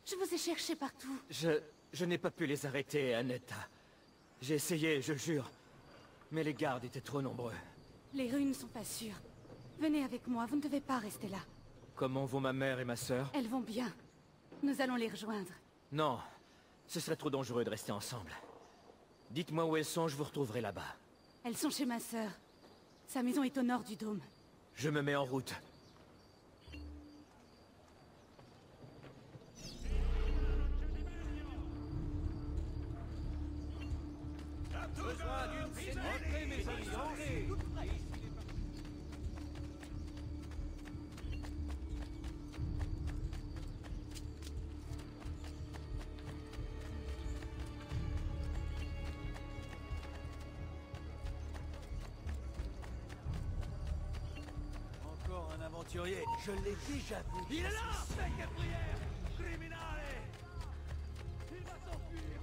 Je vous ai cherché partout. Je n'ai pas pu les arrêter, Annetta. J'ai essayé, je jure. Mais les gardes étaient trop nombreux. Les rues ne sont pas sûres. Venez avec moi, vous ne devez pas rester là. Comment vont ma mère et ma sœur? Elles vont bien. Nous allons les rejoindre. Non, ce serait trop dangereux de rester ensemble. Dites-moi où elles sont, je vous retrouverai là-bas. Elles sont chez ma sœur. Sa maison est au nord du dôme. Je me mets en route. Encore un aventurier. Je l'ai déjà vu. Il est là! Vecchia prière! Criminale! Il va s'enfuir!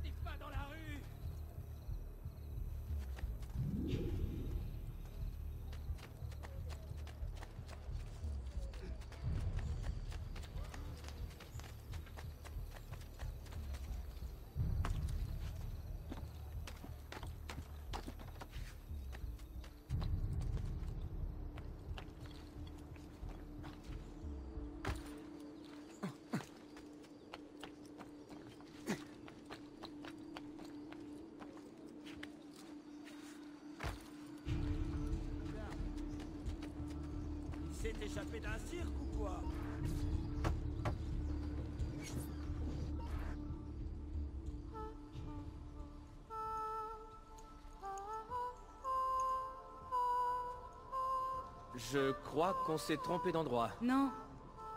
Reste pas dans la rue! Il s'est échappé d'un cirque ou quoi? Je crois qu'on s'est trompé d'endroit. Non.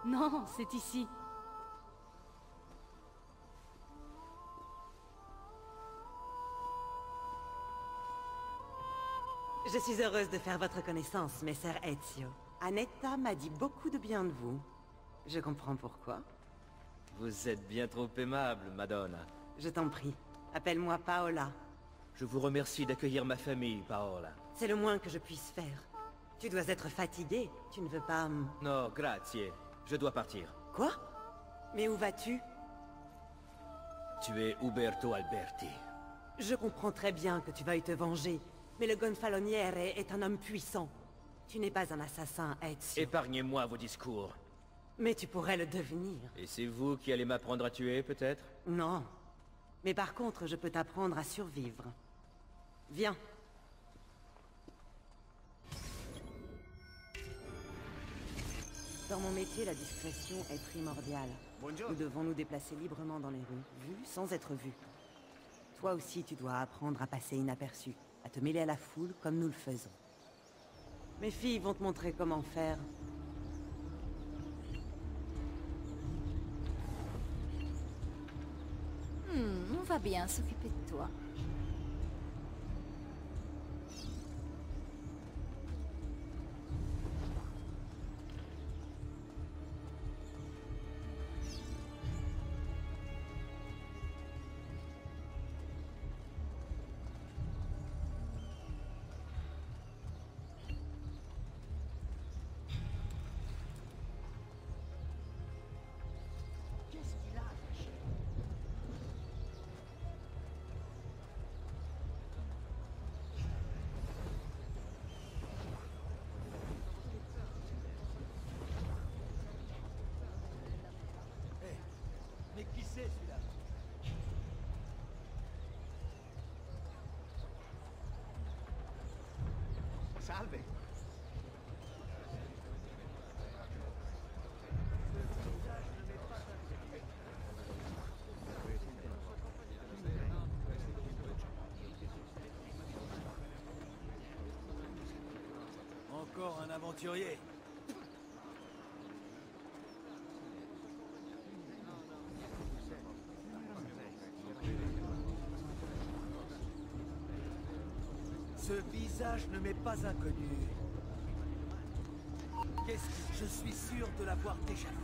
Non, c'est ici. Je suis heureuse de faire votre connaissance, Messer Ezio. Annetta m'a dit beaucoup de bien de vous. Je comprends pourquoi. Vous êtes bien trop aimable, Madonna. Je t'en prie, appelle-moi Paola. Je vous remercie d'accueillir ma famille, Paola. C'est le moins que je puisse faire. Tu dois être fatigué, tu ne veux pas... No, grazie. Je dois partir. Quoi? Mais où vas-tu? Tu es Uberto Alberti. Je comprends très bien que tu veuilles te venger, mais le Gonfaloniere est un homme puissant. Tu n'es pas un assassin, Ezio. Épargnez-moi vos discours. Mais tu pourrais le devenir. Et c'est vous qui allez m'apprendre à tuer, peut-être? Non. Mais par contre, je peux t'apprendre à survivre. Viens. Dans mon métier, la discrétion est primordiale. Nous devons nous déplacer librement dans les rues, vus sans être vus. Toi aussi, tu dois apprendre à passer inaperçu, à te mêler à la foule comme nous le faisons. Mes filles vont te montrer comment faire. On va bien s'occuper de toi. Mais qui c'est celui-là? Salve. Encore un aventurier. Ce visage ne m'est pas inconnu. Qu'est-ce que... Je suis sûr de l'avoir déjà vu.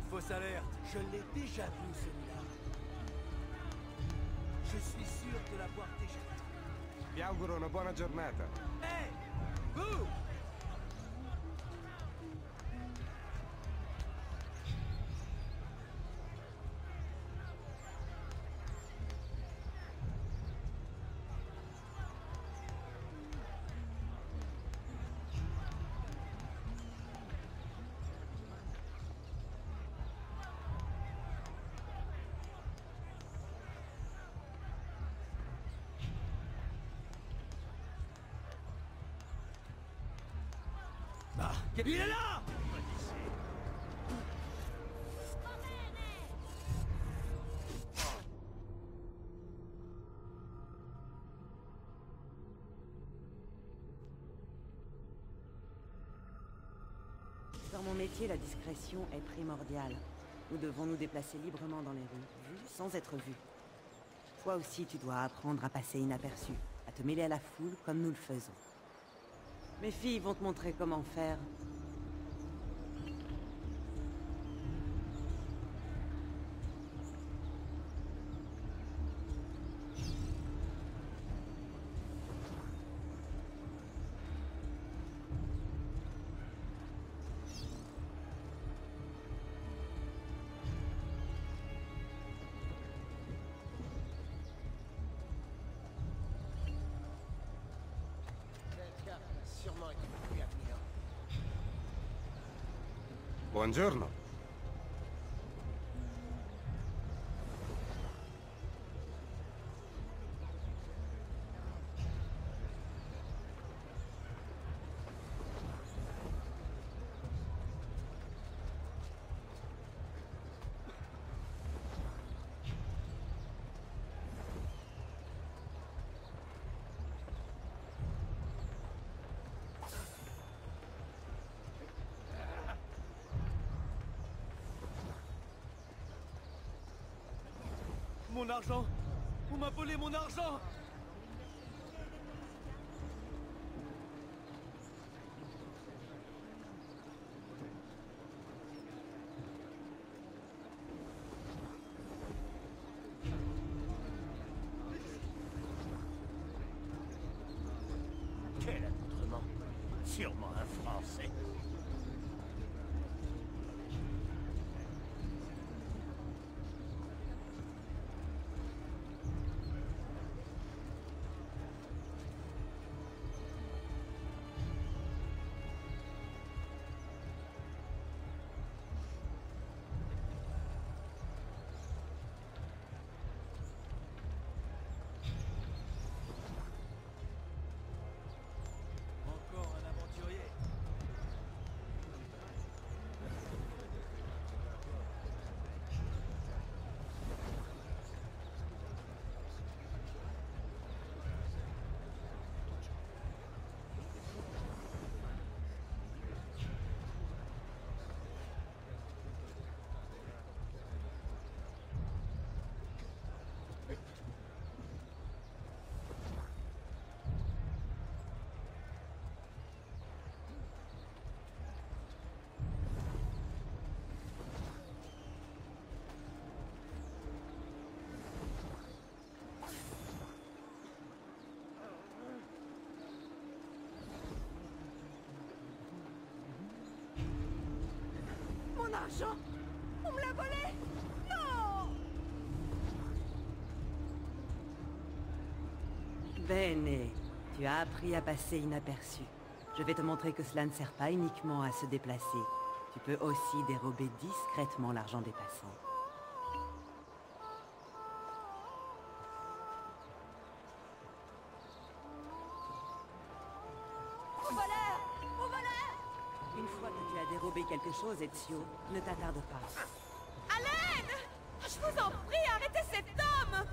Fausse alerte, je l'ai déjà vu celui-là. Je suis sûr de l'avoir déjà vu. Vi auguro una buona giornata. Hey! Vous! Bah, il est là! Dans mon métier, la discrétion est primordiale. Nous devons nous déplacer librement dans les rues, vus sans être vus. Toi aussi, tu dois apprendre à passer inaperçu, à te mêler à la foule comme nous le faisons. Mes filles vont te montrer comment faire. Buongiorno. Mon argent! Vous m'avez volé mon argent! Quel accoutrement! Sûrement un Français. Encore un aventurier! Mon argent! On me l'a volé! Non! Bene, tu as appris à passer inaperçu. Je vais te montrer que cela ne sert pas uniquement à se déplacer. Tu peux aussi dérober discrètement l'argent des passants. Au voleur! Au voleur! Une fois que tu as dérobé quelque chose, Ezio, ne t'attarde pas. À l'aide! Je vous en prie, arrêtez cet homme!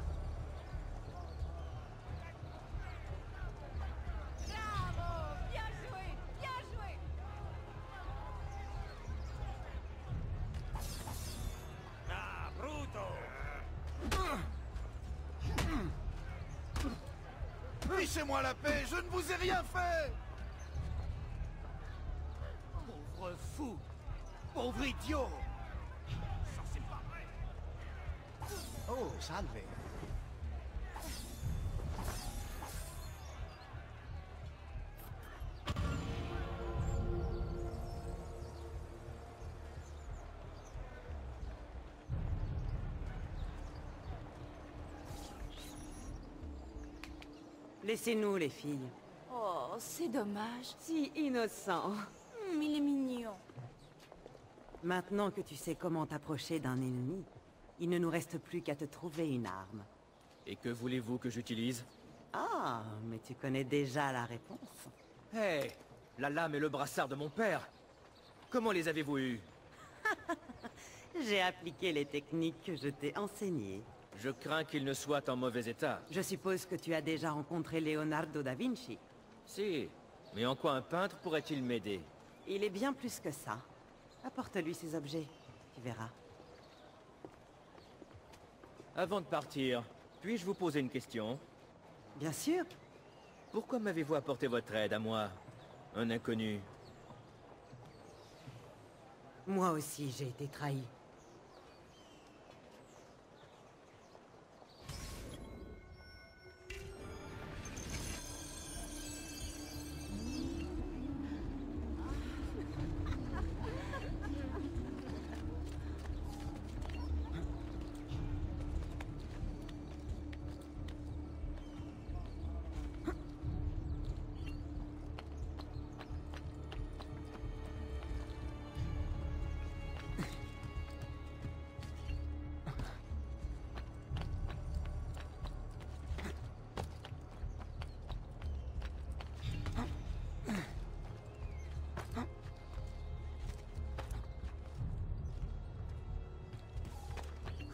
Bravo! Bien joué! Bien joué! Ah, Bruto! Laissez-moi la paix, je ne vous ai rien fait! Pauvre fou! Pauvre idiot! salve. Laissez-nous, les filles. Oh, c'est dommage. Si innocent. Il est mignon. Maintenant que tu sais comment t'approcher d'un ennemi, il ne nous reste plus qu'à te trouver une arme. Et que voulez-vous que j'utilise? Ah, mais tu connais déjà la réponse. Hé, la lame et le brassard de mon père. Comment les avez-vous eus? J'ai appliqué les techniques que je t'ai enseignées. Je crains qu'il ne soit en mauvais état. Je suppose que tu as déjà rencontré Leonardo da Vinci. Si, mais en quoi un peintre pourrait-il m'aider? Il est bien plus que ça. Apporte-lui ces objets, tu verras. Avant de partir, puis-je vous poser une question? Bien sûr. Pourquoi m'avez-vous apporté votre aide à moi, un inconnu? Moi aussi, j'ai été trahi.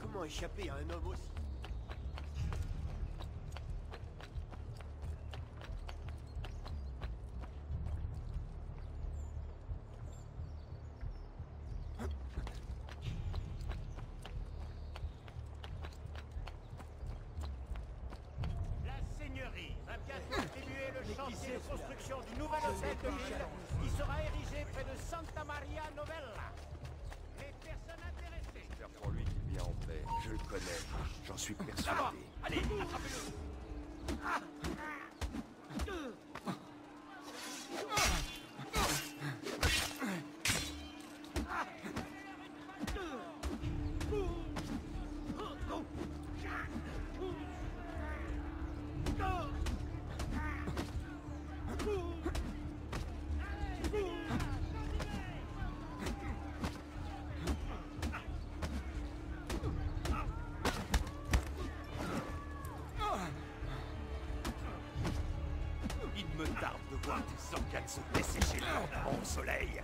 Comment échapper à un homme aussi... La seigneurie va bientôt attribuer le chantier de construction du nouvel hôtel de ville qui sera érigé près de Santa Maria Novella. Les personnes intéressées. J'espère pour lui qu'il vient en paix. Je le connais, j'en suis persuadé. Allez, attrapez-le. Il me tarde de voir tes organes se dessécher lentement au soleil.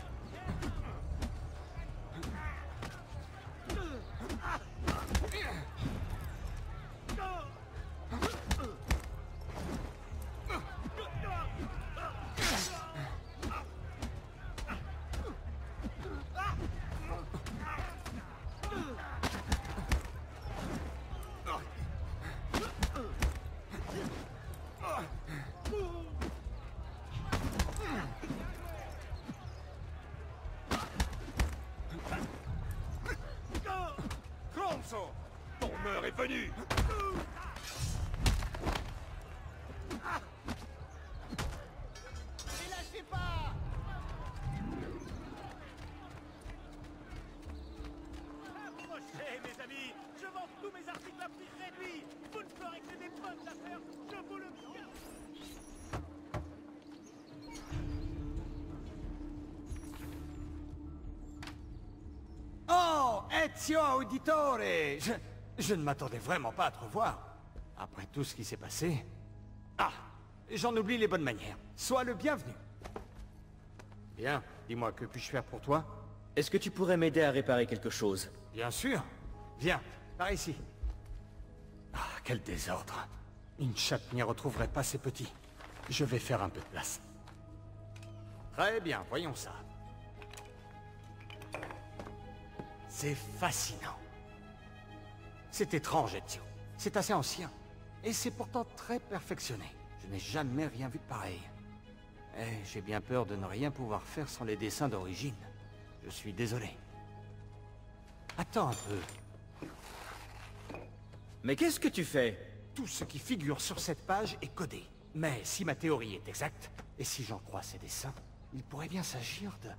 Cronzo, ton heure est venue. Ne lâchez pas. Approchez, mes amis. Je vends tous mes articles à prix réduit. Vous ne ferez que des bonnes affaires. Je vous le garantis. Oh, Ezio Auditore! Je ne m'attendais vraiment pas à te revoir. Après tout ce qui s'est passé... Ah, j'en oublie les bonnes manières. Sois le bienvenu. Bien, dis-moi, que puis-je faire pour toi? Est-ce que tu pourrais m'aider à réparer quelque chose? Bien sûr. Viens, par ici. Ah, quel désordre. Une chatte n'y retrouverait pas ces petits. Je vais faire un peu de place. Très bien, voyons ça. C'est fascinant. C'est étrange, Ezio. C'est assez ancien. Et c'est pourtant très perfectionné. Je n'ai jamais rien vu de pareil. Eh, j'ai bien peur de ne rien pouvoir faire sans les dessins d'origine. Je suis désolé. Attends un peu. Mais qu'est-ce que tu fais? Tout ce qui figure sur cette page est codé. Mais si ma théorie est exacte, et si j'en crois ces dessins, il pourrait bien s'agir de...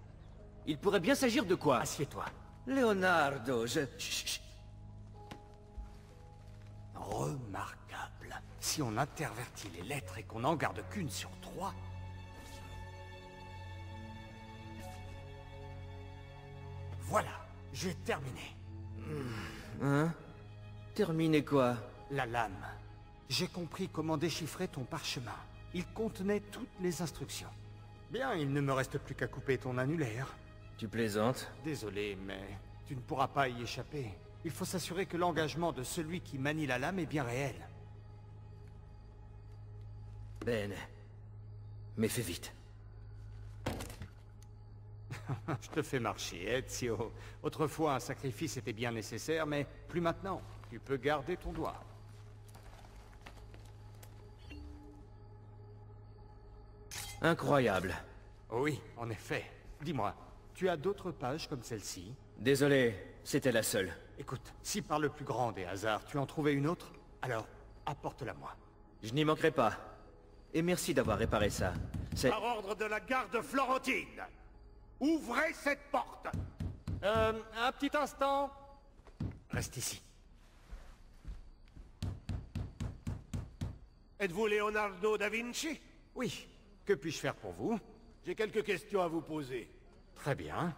Il pourrait bien s'agir de quoi? Assieds-toi. Leonardo, je... Chut, chut. Remarquable. Si on intervertit les lettres et qu'on n'en garde qu'une sur 3... Voilà, j'ai terminé. Hein? Terminer quoi? La lame. J'ai compris comment déchiffrer ton parchemin. Il contenait toutes les instructions. Bien, il ne me reste plus qu'à couper ton annulaire. Tu plaisantes? Désolé, mais tu ne pourras pas y échapper. Il faut s'assurer que l'engagement de celui qui manie la lame est bien réel. Ben... Mais fais vite. Je te fais marcher, Ezio. Autrefois, un sacrifice était bien nécessaire, mais plus maintenant. Tu peux garder ton doigt. Incroyable. Oui, en effet. Dis-moi, tu as d'autres pages comme celle-ci? Désolé, c'était la seule. Écoute, si par le plus grand des hasards, tu en trouvais une autre, alors apporte-la-moi. Je n'y manquerai pas. Et merci d'avoir réparé ça. C'est... Par ordre de la garde florentine, ouvrez cette porte. Un petit instant. Reste ici. Êtes-vous Leonardo da Vinci? Oui. Que puis-je faire pour vous? J'ai quelques questions à vous poser. Très bien.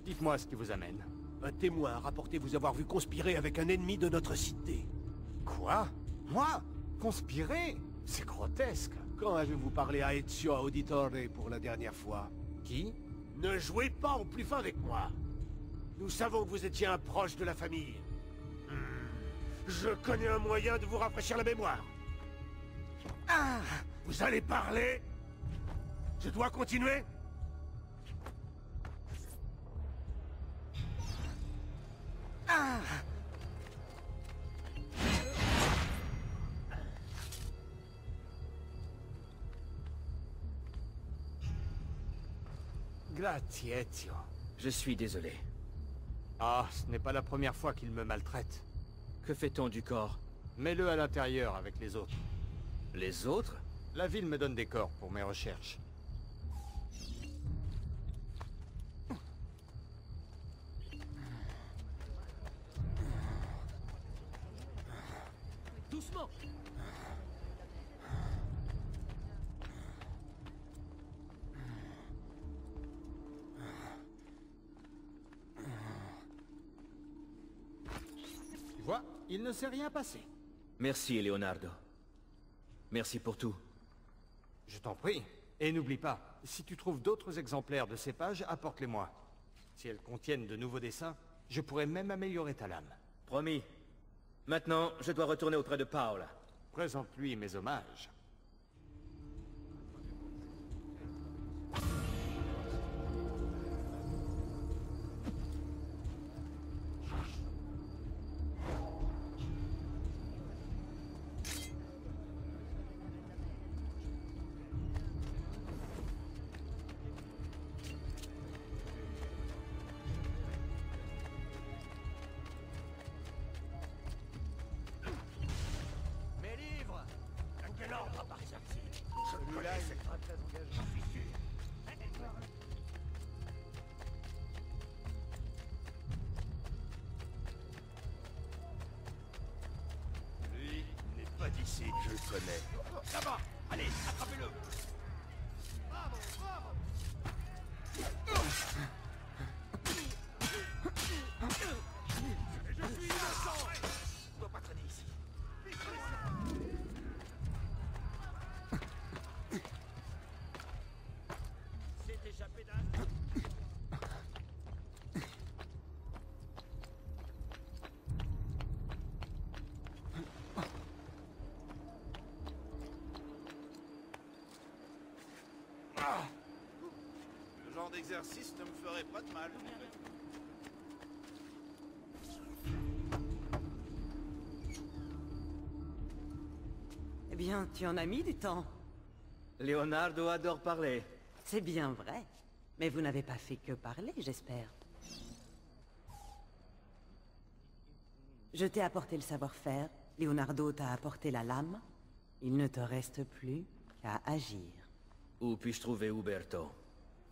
Dites-moi ce qui vous amène. Un témoin a rapporté vous avoir vu conspirer avec un ennemi de notre cité. Quoi? Moi? Conspirer? C'est grotesque. Quand avez-vous parlé à Ezio Auditore pour la dernière fois? Qui? Ne jouez pas au plus fin avec moi. Nous savons que vous étiez un proche de la famille. Je connais un moyen de vous rafraîchir la mémoire. Ah! Vous allez parler? Je dois continuer? Ah! Grazie, Ezio. Je suis désolé. Ah, ce n'est pas la première fois qu'il me maltraite. Que fait-on du corps? Mets-le à l'intérieur avec les autres. Les autres? La ville me donne des corps pour mes recherches. Doucement! Tu vois, il ne s'est rien passé. Merci, Leonardo. Merci pour tout. Je t'en prie. Et n'oublie pas, si tu trouves d'autres exemplaires de ces pages, apporte-les-moi. Si elles contiennent de nouveaux dessins, je pourrais même améliorer ta lame. Promis. Maintenant, je dois retourner auprès de Paola. Présente-lui mes hommages. Mes livres! Quel ordre appartient-il? Celui-là, il sera très engagé. J'en suis sûr. Lui n'est pas d'ici, je le connais. Là-bas! Allez, attrapez-le! Bravo, bravo! Je suis innocent! Je dois pas traîner ici. C'est échappé d'un... Ce genre d'exercice ne me ferait pas de mal. Eh bien, tu en as mis du temps. Leonardo adore parler. C'est bien vrai. Mais vous n'avez pas fait que parler, j'espère. Je t'ai apporté le savoir-faire, Leonardo t'a apporté la lame. Il ne te reste plus qu'à agir. Où puis-je trouver Uberto?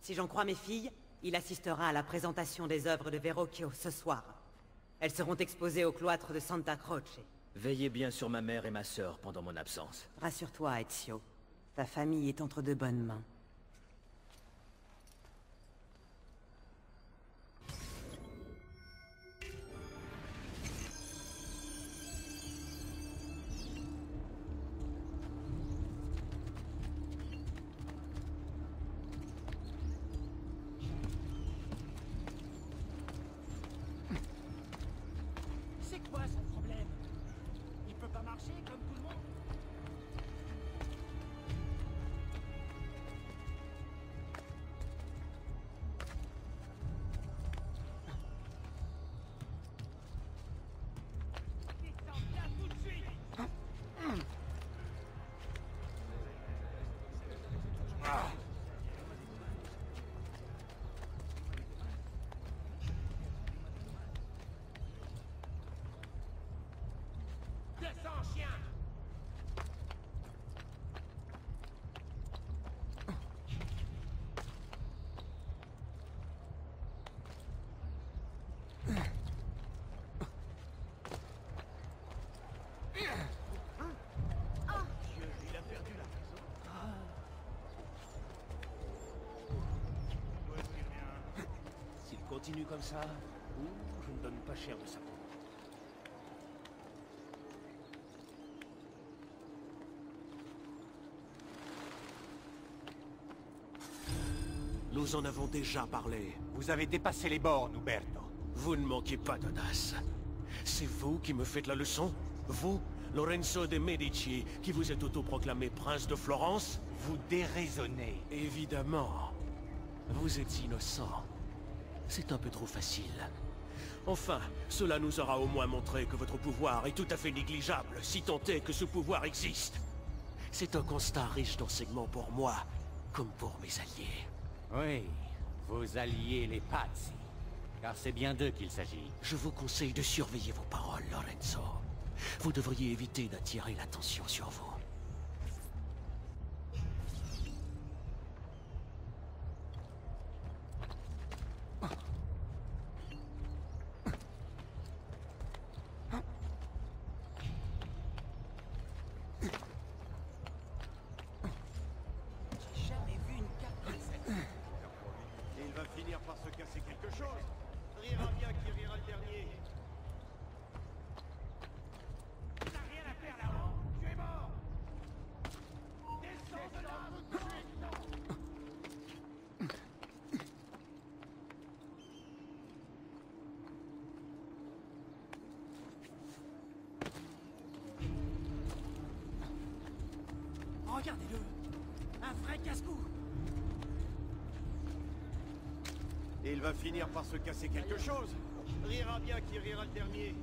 Si j'en crois mes filles, il assistera à la présentation des œuvres de Verrocchio ce soir. Elles seront exposées au cloître de Santa Croce. Veillez bien sur ma mère et ma sœur pendant mon absence. Rassure-toi, Ezio. Ta famille est entre de bonnes mains. C'est quoi son problème? Il peut pas marcher comme tout le monde? Descends là tout de suite! Descends, chien! Dieu, il a perdu la raison. S'il continue comme ça, je ne donne pas cher de sa peau. Nous en avons déjà parlé. Vous avez dépassé les bornes, Uberto. Vous ne manquez pas d'audace. C'est vous qui me faites la leçon? Vous, Lorenzo de Medici, qui vous êtes autoproclamé prince de Florence? Vous déraisonnez. Évidemment. Vous êtes innocent. C'est un peu trop facile. Enfin, cela nous aura au moins montré que votre pouvoir est tout à fait négligeable, si tant est que ce pouvoir existe. C'est un constat riche d'enseignements pour moi, comme pour mes alliés. Oui, vos alliés les Pazzi. Car c'est bien d'eux qu'il s'agit. Je vous conseille de surveiller vos paroles, Lorenzo. Vous devriez éviter d'attirer l'attention sur vous. J'ai jamais vu une carte comme celle-là. Et il va finir par se casser quelque chose. Rira bien qui rira le dernier. T'as rien à faire là-haut. Tu es mort. Descends de là tout de suite. Regardez-le. Un vrai casse-cou. Et il va finir par se casser quelque chose. Rira bien qui rira le dernier.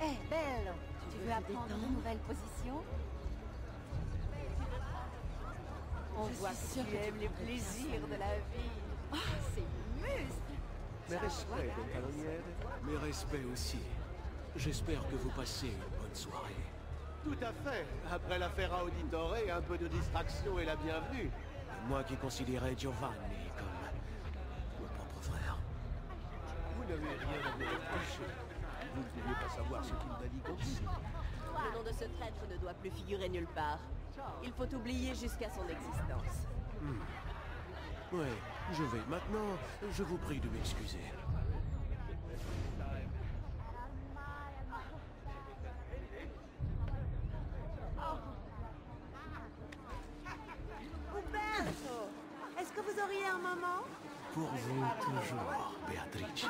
Eh, Belle, tu veux apprendre de nouvelles positions? On voit que tu aimes les plaisirs de la vie. Oh, ces muscles! Mes respects, Don Calogniere. Mes respects aussi. J'espère que vous passez une bonne soirée. Tout à fait. Après l'affaire à Auditore, un peu de distraction est la bienvenue. Et moi qui considérais Giovanni comme mon propre frère. Vous n'avez rien à vous reprocher. Vous ne pouviez pas savoir ce qu'il m'a dit contre vous. Le nom de ce traître ne doit plus figurer nulle part. Il faut oublier jusqu'à son existence. Ouais, je vais. Maintenant, je vous prie de m'excuser. Uberto! Est-ce que vous auriez un moment? Pour vous, toujours, Beatrice.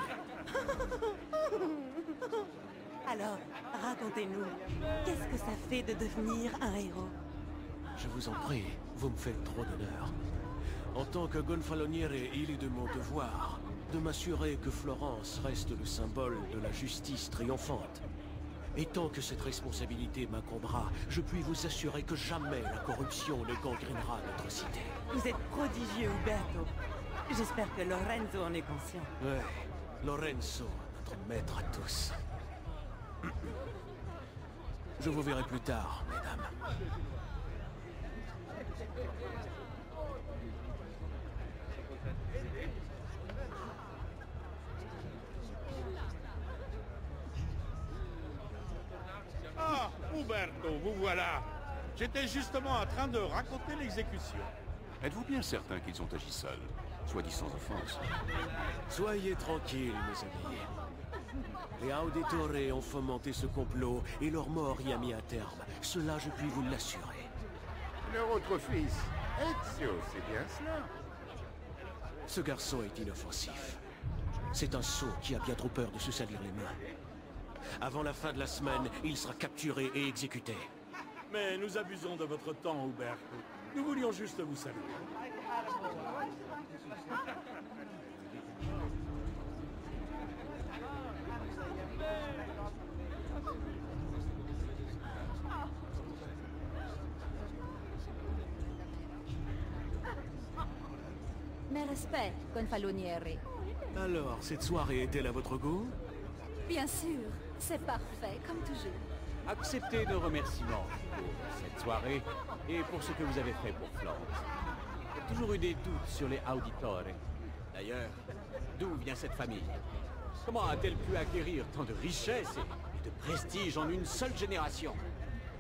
Alors, racontez-nous, qu'est-ce que ça fait de devenir un héros? Je vous en prie, vous me faites trop d'honneur. En tant que gonfaloniere, il est de mon devoir de m'assurer que Florence reste le symbole de la justice triomphante. Et tant que cette responsabilité m'incombera, je puis vous assurer que jamais la corruption ne gangrénera notre cité. Vous êtes prodigieux, Uberto. J'espère que Lorenzo en est conscient. Ouais, Lorenzo, notre maître à tous. Je vous verrai plus tard, mesdames. Ah, Uberto, vous voilà. J'étais justement en train de raconter l'exécution. Êtes-vous bien certain qu'ils ont agi seuls? Soit dit sans offense. Soyez tranquilles, mes amis. Les Auditores ont fomenté ce complot et leur mort y a mis un terme. Cela, je puis vous l'assurer. Leur autre fils, Ezio, c'est bien cela. Ce garçon est inoffensif. C'est un sot qui a bien trop peur de se salir les mains. Avant la fin de la semaine, il sera capturé et exécuté. Mais nous abusons de votre temps, Uberto. Nous voulions juste vous saluer. Mes respects, confalonieri. Alors, cette soirée est-elle à votre goût? Bien sûr, c'est parfait, comme toujours. Acceptez nos remerciements pour cette soirée et pour ce que vous avez fait pour Florence. J'ai toujours eu des doutes sur les Auditore. D'ailleurs, d'où vient cette famille? Comment a-t-elle pu acquérir tant de richesses et de prestige en une seule génération?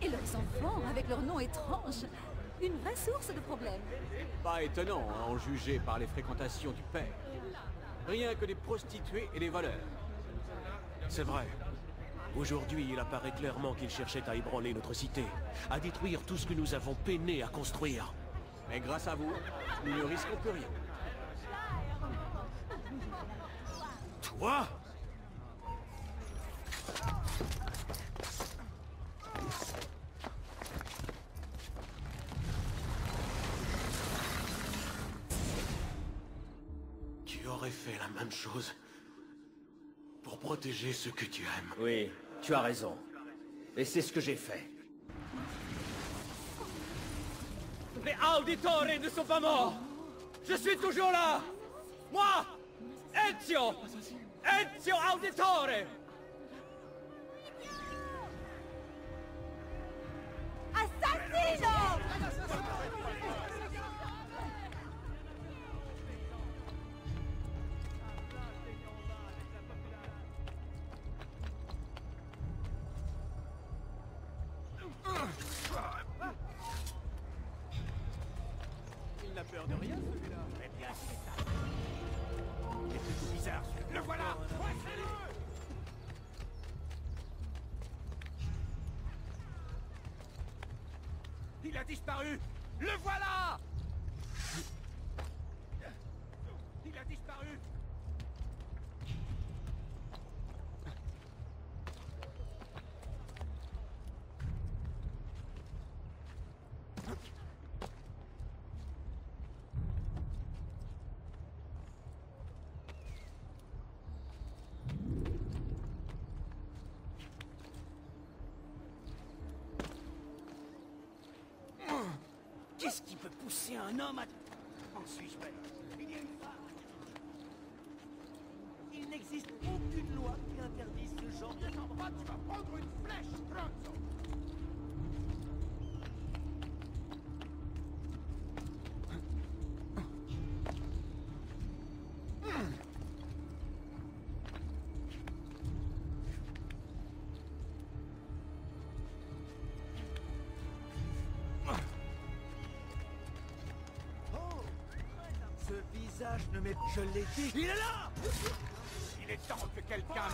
Et leurs enfants, avec leur nom étrange. Une vraie source de problèmes. Pas étonnant, à en juger par les fréquentations du père. Rien que des prostituées et des voleurs. C'est vrai. Aujourd'hui, il apparaît clairement qu'il cherchait à ébranler notre cité, à détruire tout ce que nous avons peiné à construire. Mais grâce à vous, nous ne risquons plus rien. Toi? Tu aurais fait la même chose pour protéger ceux que tu aimes. Oui, tu as raison. Et c'est ce que j'ai fait. Les Auditores ne sont pas morts! Je suis toujours là! Moi! Ezio! Ezio Auditore! Assassino! Il n'a peur de rien, celui-là. Mais bien qu'il est tard. Il est plutôt bizarre, celui-là. Le voilà! Coincez-le! Il a disparu! Le voilà! Il a disparu! Qu'est-ce qui peut pousser un homme à... En suis-je bête? Il y a une femme. Il n'existe aucune loi qui interdise ce genre de... Pas, tu vas prendre une flèche, Franzo. Ce visage ne m'est... Je l'ai dit. Il est là! Il est temps que quelqu'un...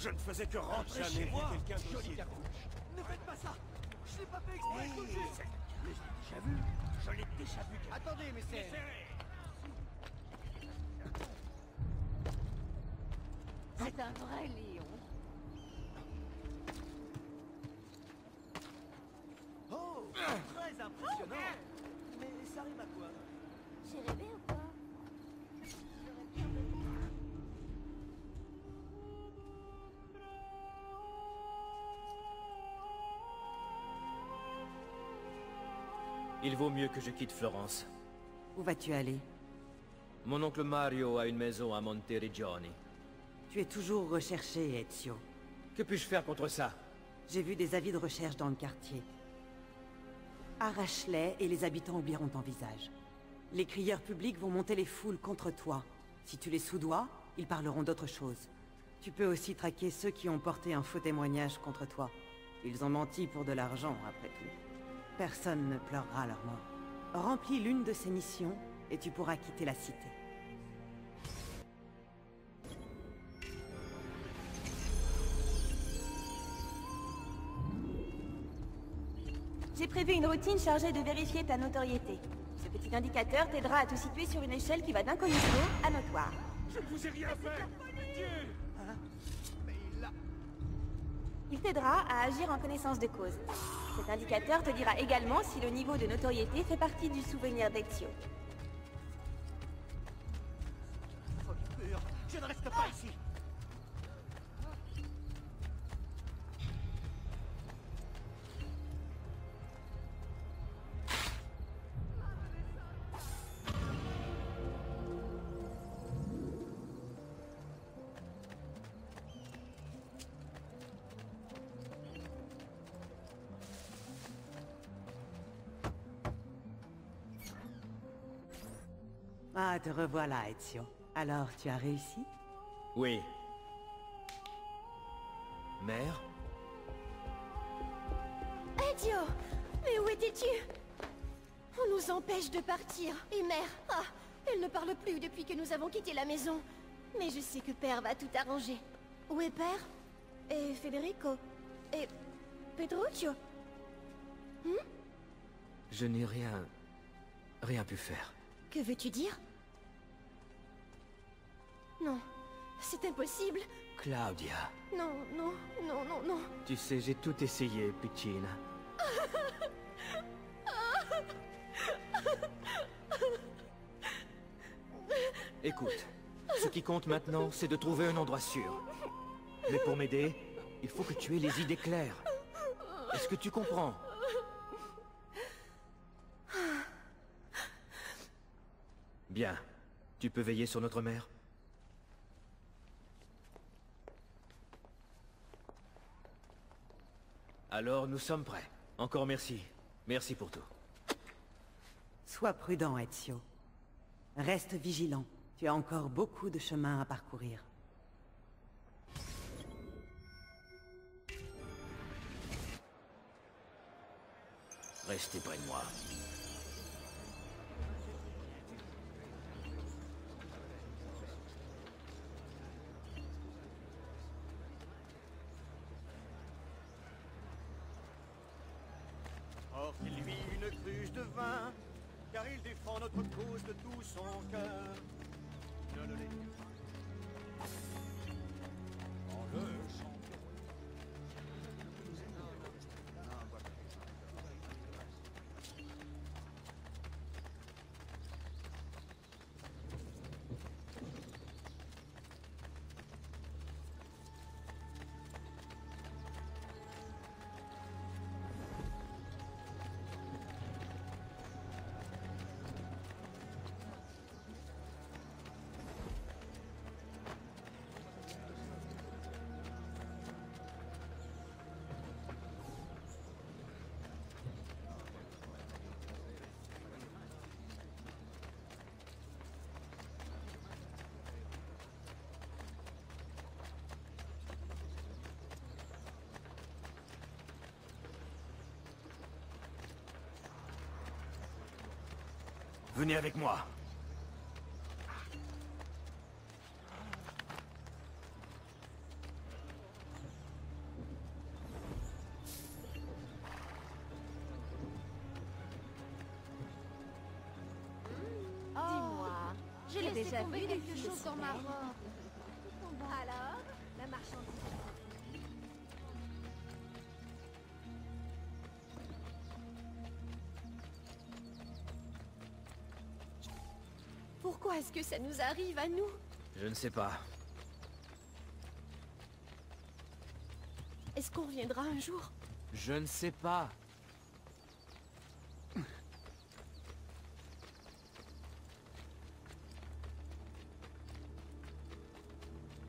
Je ne faisais que rentrer Jamais chez vu moi. quelqu'un Joli d'aussi cartouche. Ne faites pas ça. Je l'ai pas fait exprès, je vous le jure. Mais je l'ai déjà vu. Je l'ai déjà vu. Attendez, mais c'est... C'est un vrai lion. Oh, très impressionnant. Mais ça rime à quoi? J'ai rêvé ou quoi? Il vaut mieux que je quitte Florence. Où vas-tu aller? Mon oncle Mario a une maison à Monteriggioni. Tu es toujours recherché, Ezio. Que puis-je faire contre ça? J'ai vu des avis de recherche dans le quartier. Arrache-les et les habitants oublieront ton visage. Les crieurs publics vont monter les foules contre toi. Si tu les soudoies, ils parleront d'autre chose. Tu peux aussi traquer ceux qui ont porté un faux témoignage contre toi. Ils ont menti pour de l'argent, après tout. Personne ne pleurera leur mort. Remplis l'une de ces missions, et tu pourras quitter la cité. J'ai prévu une routine chargée de vérifier ta notoriété. Ce petit indicateur t'aidera à te situer sur une échelle qui va d'incognito à notoire. Je ne vous ai rien fait. Dieu. Hein? Mais il l'a... Il t'aidera à agir en connaissance de cause. Cet indicateur te dira également si le niveau de notoriété fait partie du souvenir d'Ezio. Folie pure. Je ne reste pas ici. Ah, te revoilà, Ezio. Alors, tu as réussi? Oui. Mère? Ezio! Mais où étais-tu? On nous empêche de partir. Et mère, ah, elle ne parle plus depuis que nous avons quitté la maison. Mais je sais que Père va tout arranger. Où est Père? Et Federico? Et Petruccio? Je n'ai rien pu faire. Que veux-tu dire? Non, c'est impossible. Claudia. Non, non, non, non, non. Tu sais, j'ai tout essayé, Piccina. Écoute, ce qui compte maintenant, c'est de trouver un endroit sûr. Mais pour m'aider, il faut que tu aies les idées claires. Est-ce que tu comprends? Bien. Tu peux veiller sur notre mère? Alors, nous sommes prêts. Encore merci. Merci pour tout. Sois prudent, Ezio. Reste vigilant. Tu as encore beaucoup de chemin à parcourir. Restez près de moi. Offrez-lui une cruche de vin, car il défend notre cause de tout son cœur. Ne le laissez pas. En le champion. Venez avec moi. déjà vu quelque chose dans ma robe. Alors, la marchandise. Pourquoi est-ce que ça nous arrive à nous? Je ne sais pas. Est-ce qu'on reviendra un jour? Je ne sais pas.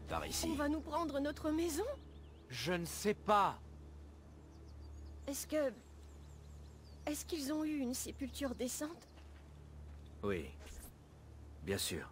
Par ici. On va nous prendre notre maison? Je ne sais pas. Est-ce qu'ils ont eu une sépulture décente? Oui. Bien sûr.